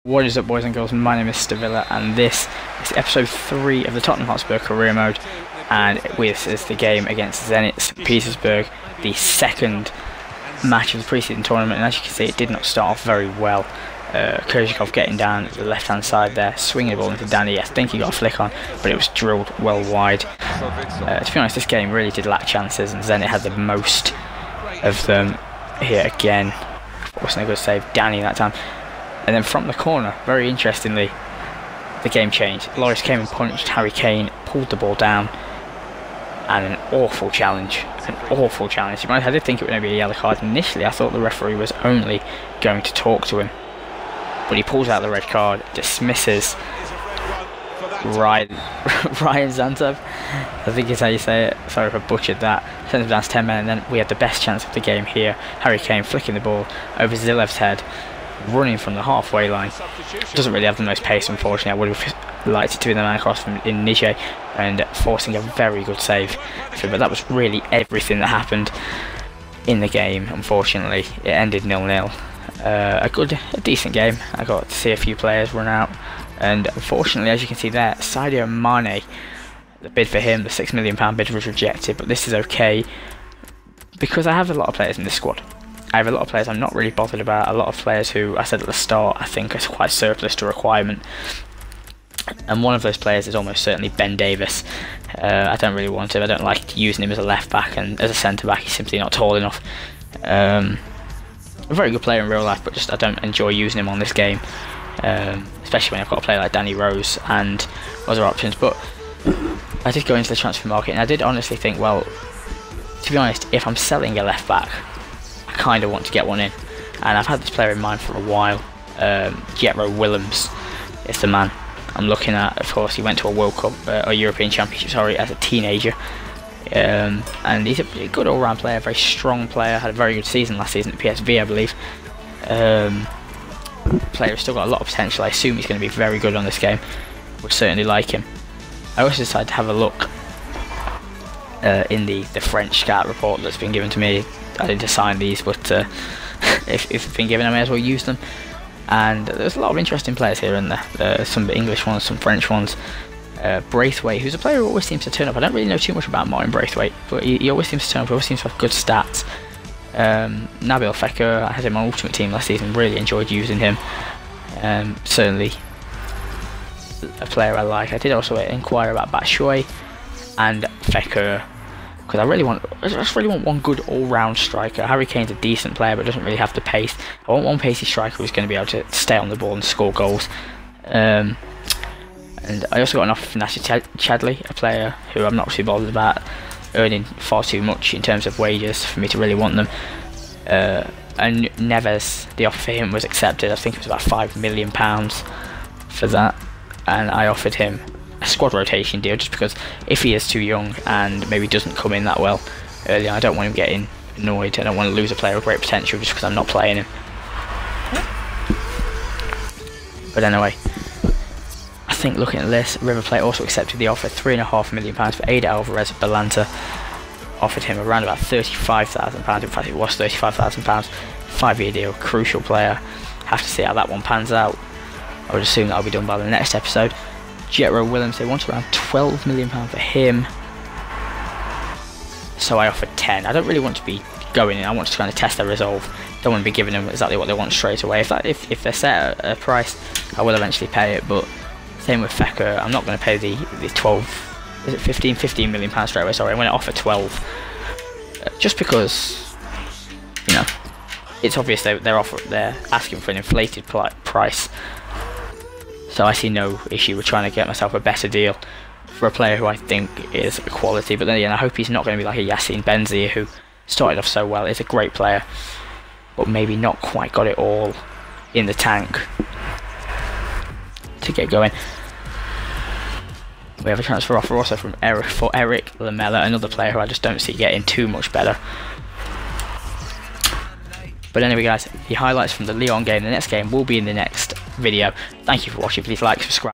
What is up, boys and girls? My name is Villa, and this is episode 3 of the Tottenham Hotspur career mode, and this is the game against Zenit Petersburg, the second match of the pre-season tournament. And as you can see, it did not start off very well. Kurzhikov getting down the left hand side there, swinging the ball into Danny. I think he got a flick on, but it was drilled well wide. To be honest, this game really did lack chances, and Zenit had the most of them here again. Wasn't a good save, Danny, that time. And then from the corner, very interestingly, the game changed. Loris came and punched, Harry Kane pulled the ball down, and an awful challenge. I did think it was going to be a yellow card. Initially, I thought the referee was only going to talk to him, but he pulls out the red card, dismisses Ryan Zantov, I think is how you say it. Sorry if I butchered that. Sends him down to 10 men, and then we had the best chance of the game here. Harry Kane flicking the ball over Zilev's head, running from the halfway line. Doesn't really have the most pace, unfortunately. I would have liked it to be the man across from in Nije and forcing a very good save. But that was really everything that happened in the game. Unfortunately, it ended 0-0. A decent game. I got to see a few players run out, and unfortunately, as you can see there, Sadio Mane, the bid for him, the £6 million bid, was rejected. But this is okay because I have a lot of players in this squad. I have a lot of players I'm not really bothered about, a lot of players who I said at the start I think are quite surplus to requirement, and one of those players is almost certainly Ben Davis. I don't really want him. I don't like using him as a left back, and as a centre back he's simply not tall enough. A very good player in real life, but just I don't enjoy using him on this game, especially when I've got a player like Danny Rose and other options. But I did go into the transfer market, and I did honestly think, well, to be honest, if I'm selling a left back, I kind of want to get one in, and I've had this player in mind for a while. Jetro Willems is the man I'm looking at. Of course, he went to a World Cup or European Championship, sorry, as a teenager, and he's a good all-round player, very strong player. Had a very good season last season at PSV, I believe. Player has still got a lot of potential. I assume he's going to be very good on this game. Would certainly like him. I also decided to have a look in the French scout report that's been given to me. I didn't sign these, but if it's been given, I may as well use them. And there's a lot of interesting players here in there. Some English ones, some French ones. Braithwaite, who's a player who always seems to turn up. I don't really know too much about Martin Braithwaite, but he always seems to turn up. He always seems to have good stats. Nabil Fekir, I had him on Ultimate Team last season. Really enjoyed using him. Certainly a player I like. I did also inquire about Batshuayi and Fekir, because I just really want one good all-round striker. Harry Kane's a decent player, but doesn't really have the pace. I want one pacey striker who's going to be able to stay on the ball and score goals. And I also got an offer from Nasser Chadli, a player who I'm not too bothered about, earning far too much in terms of wages for me to really want them. And Neves, the offer for him was accepted. I think it was about £5 million for that, and I offered him a squad rotation deal, just because if he is too young and maybe doesn't come in that well early on, I don't want him getting annoyed. I don't want to lose a player with great potential just because I'm not playing him. But anyway, I think looking at this, River Plate also accepted the offer, £3.5 million for Ada Alvarez of Balanta. Offered him around about £35,000. In fact, it was £35,000. 5-year deal, crucial player. Have to see how that one pans out. I would assume that'll be done by the next episode. Jetro Willems, they want around £12 million for him, so I offered 10. I don't really want to be going in. I want to kind of test their resolve. Don't want to be giving them exactly what they want straight away. If they're set at a price, I will eventually pay it. But same with Fekir, I'm not going to pay the 12, is it 15 million pounds straight away. Sorry, I'm going to offer 12, just because, you know, it's obvious they're asking for an inflated price. So I see no issue with trying to get myself a better deal for a player who I think is quality. But then again, I hope he's not going to be like a Yassine Benzia, who started off so well. He's a great player, but maybe not quite got it all in the tank to get going. We have a transfer offer also from Eric Lamela, another player who I just don't see getting too much better. But anyway guys, the highlights from the Lyon game, the next game, will be in the next video. Thank you for watching. Please like, subscribe.